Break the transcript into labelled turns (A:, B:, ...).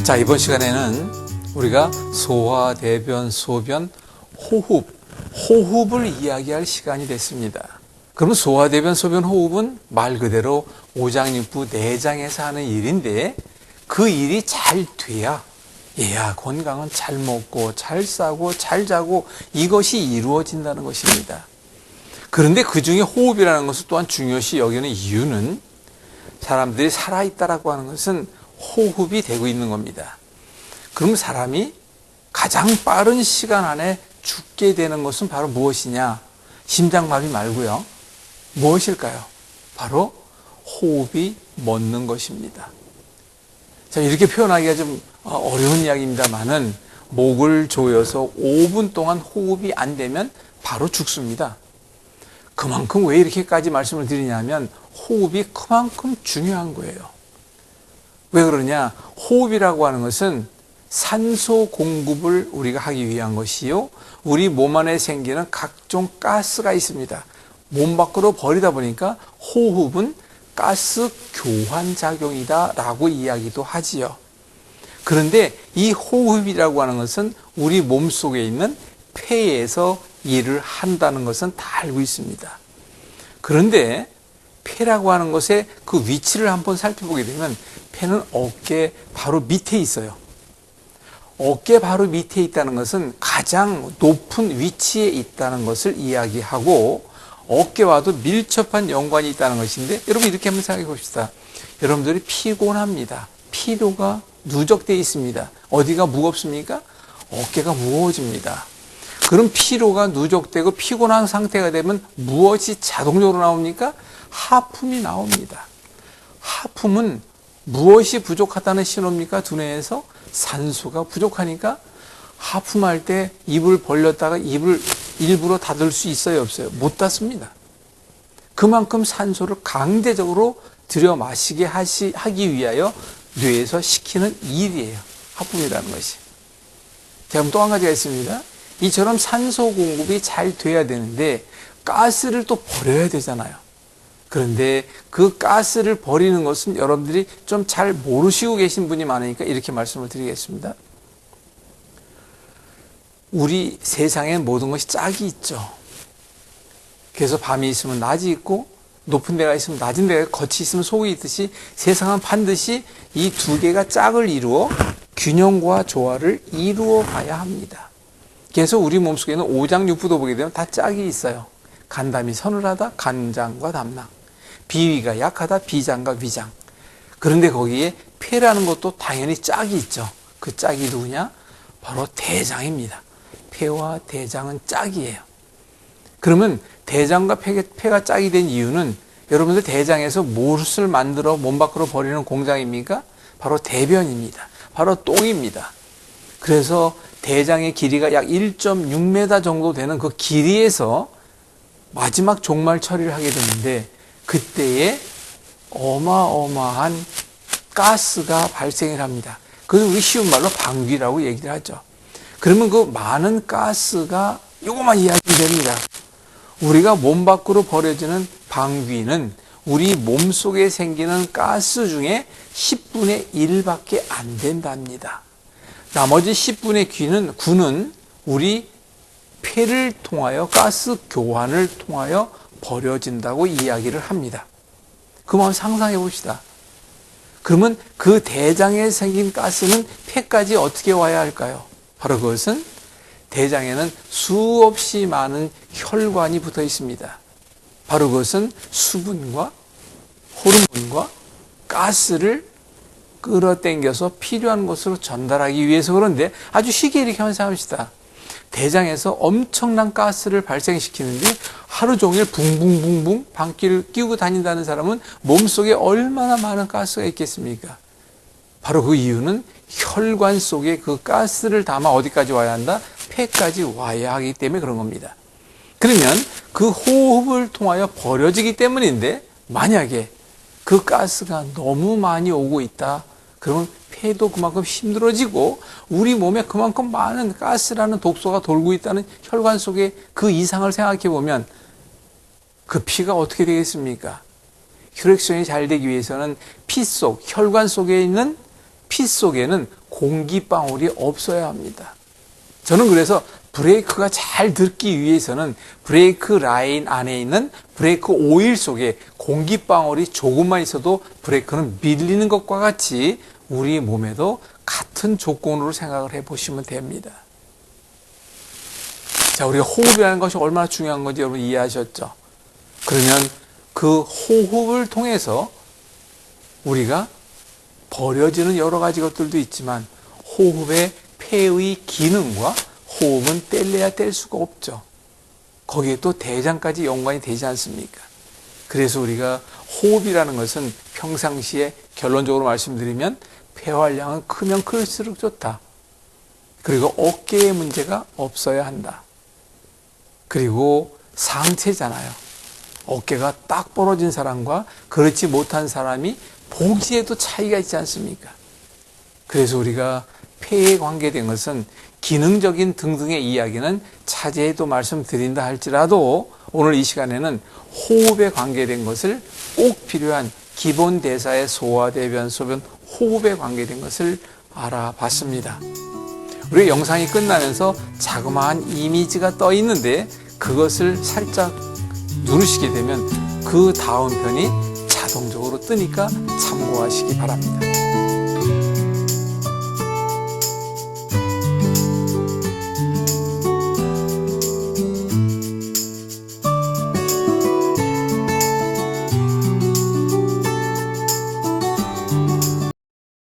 A: 자, 이번 시간에는 우리가 소화, 대변, 소변, 호흡을 이야기할 시간이 됐습니다. 그러면 소화, 대변, 소변, 호흡은 말 그대로 오장육부 내장에서 하는 일인데 그 일이 잘 돼야 얘야 건강은 잘 먹고 잘 싸고 잘 자고 이것이 이루어진다는 것입니다. 그런데 그 중에 호흡이라는 것을 또한 중요시 여기는 이유는 사람들이 살아있다라고 하는 것은 호흡이 되고 있는 겁니다. 그럼 사람이 가장 빠른 시간 안에 죽게 되는 것은 바로 무엇이냐? 심장마비 말고요. 무엇일까요? 바로 호흡이 멎는 것입니다. 자, 이렇게 표현하기가 좀 어려운 이야기입니다만은 목을 조여서 5분 동안 호흡이 안 되면 바로 죽습니다. 그만큼 왜 이렇게까지 말씀을 드리냐면 호흡이 그만큼 중요한 거예요. 왜 그러냐? 호흡이라고 하는 것은 산소 공급을 우리가 하기 위한 것이요. 우리 몸 안에 생기는 각종 가스가 있습니다. 몸 밖으로 버리다 보니까 호흡은 가스 교환 작용이다라고 이야기도 하지요. 그런데 이 호흡이라고 하는 것은 우리 몸 속에 있는 폐에서 일을 한다는 것은 다 알고 있습니다. 그런데 폐라고 하는 것의 그 위치를 한번 살펴보게 되면 폐는 어깨 바로 밑에 있어요. 어깨 바로 밑에 있다는 것은 가장 높은 위치에 있다는 것을 이야기하고 어깨와도 밀접한 연관이 있다는 것인데 여러분 이렇게 한번 생각해 봅시다. 여러분들이 피곤합니다. 피로가 누적되어 있습니다. 어디가 무겁습니까? 어깨가 무거워집니다. 그럼 피로가 누적되고 피곤한 상태가 되면 무엇이 자동적으로 나옵니까? 하품이 나옵니다. 하품은 무엇이 부족하다는 신호입니까? 두뇌에서 산소가 부족하니까 하품할 때 입을 벌렸다가 입을 일부러 닫을 수 있어요, 없어요? 못 닫습니다. 그만큼 산소를 강제적으로 들여 마시게 하기 위하여 뇌에서 시키는 일이에요. 하품이라는 것이. 제가 또 한 가지가 있습니다. 이처럼 산소 공급이 잘 돼야 되는데 가스를 또 버려야 되잖아요. 그런데 그 가스를 버리는 것은 여러분들이 좀 잘 모르시고 계신 분이 많으니까 이렇게 말씀을 드리겠습니다. 우리 세상엔 모든 것이 짝이 있죠. 그래서 밤이 있으면 낮이 있고 높은 데가 있으면 낮은 데가 있고 겉이 있으면 속이 있듯이 세상은 반드시 이 두 개가 짝을 이루어 균형과 조화를 이루어 가야 합니다. 그래서 우리 몸속에는 오장육부도 보게 되면 다 짝이 있어요. 간담이 서늘하다, 간장과 담낭. 비위가 약하다, 비장과 위장. 그런데 거기에 폐라는 것도 당연히 짝이 있죠. 그 짝이 누구냐? 바로 대장입니다. 폐와 대장은 짝이에요. 그러면 대장과 폐가 짝이 된 이유는 여러분들 대장에서 무엇을 만들어 몸 밖으로 버리는 공장입니까? 바로 대변입니다. 바로 똥입니다. 그래서 대장의 길이가 약 1.6m 정도 되는 그 길이에서 마지막 종말 처리를 하게 되는데 그때에 어마어마한 가스가 발생을 합니다. 그래서 우리 쉬운 말로 방귀라고 얘기를 하죠. 그러면 그 많은 가스가 요것만 이야기가 됩니다. 우리가 몸 밖으로 버려지는 방귀는 우리 몸 속에 생기는 가스 중에 10분의 1밖에 안 된답니다. 나머지 10분의 9는 우리 폐를 통하여 가스 교환을 통하여 버려진다고 이야기를 합니다. 그 마음 상상해 봅시다. 그러면 그 대장에 생긴 가스는 폐까지 어떻게 와야 할까요? 바로 그것은 대장에는 수없이 많은 혈관이 붙어 있습니다. 바로 그것은 수분과 호르몬과 가스를 끌어당겨서 필요한 곳으로 전달하기 위해서 그런데 아주 쉽게 이렇게 한번 생각합시다. 대장에서 엄청난 가스를 발생시키는데 하루 종일 붕붕붕붕 방귀를 끼우고 다닌다는 사람은 몸속에 얼마나 많은 가스가 있겠습니까? 바로 그 이유는 혈관 속에 그 가스를 담아 어디까지 와야 한다? 폐까지 와야 하기 때문에 그런 겁니다. 그러면 그 호흡을 통하여 버려지기 때문인데 만약에 그 가스가 너무 많이 오고 있다. 그러면 폐도 그만큼 힘들어지고 우리 몸에 그만큼 많은 가스라는 독소가 돌고 있다는 혈관 속에 그 이상을 생각해 보면 그 피가 어떻게 되겠습니까? 혈액순환이 잘 되기 위해서는 피 속, 혈관 속에 있는 피 속에는 공기방울이 없어야 합니다. 저는 그래서 브레이크가 잘 듣기 위해서는 브레이크 라인 안에 있는 브레이크 오일 속에 공기방울이 조금만 있어도 브레이크는 밀리는 것과 같이 우리 몸에도 같은 조건으로 생각을 해보시면 됩니다. 자, 우리가 호흡이라는 것이 얼마나 중요한 건지 여러분 이해하셨죠? 그러면 그 호흡을 통해서 우리가 버려지는 여러 가지 것들도 있지만 호흡의 폐의 기능과 호흡은 뗄래야 뗄 수가 없죠. 거기에 또 대장까지 연관이 되지 않습니까? 그래서 우리가 호흡이라는 것은 평상시에 결론적으로 말씀드리면 폐활량은 크면 클수록 좋다. 그리고 어깨에 문제가 없어야 한다. 그리고 상체잖아요. 어깨가 딱 벌어진 사람과 그렇지 못한 사람이 보기에도 차이가 있지 않습니까? 그래서 우리가 폐에 관계된 것은 기능적인 등등의 이야기는 차제에도 말씀드린다 할지라도 오늘 이 시간에는 호흡에 관계된 것을 꼭 필요한 기본 대사의 소화, 대변, 소변, 호흡에 관계된 것을 알아봤습니다. 우리 영상이 끝나면서 자그마한 이미지가 떠 있는데 그것을 살짝 누르시게 되면 그 다음 편이 자동적으로 뜨니까 참고하시기 바랍니다.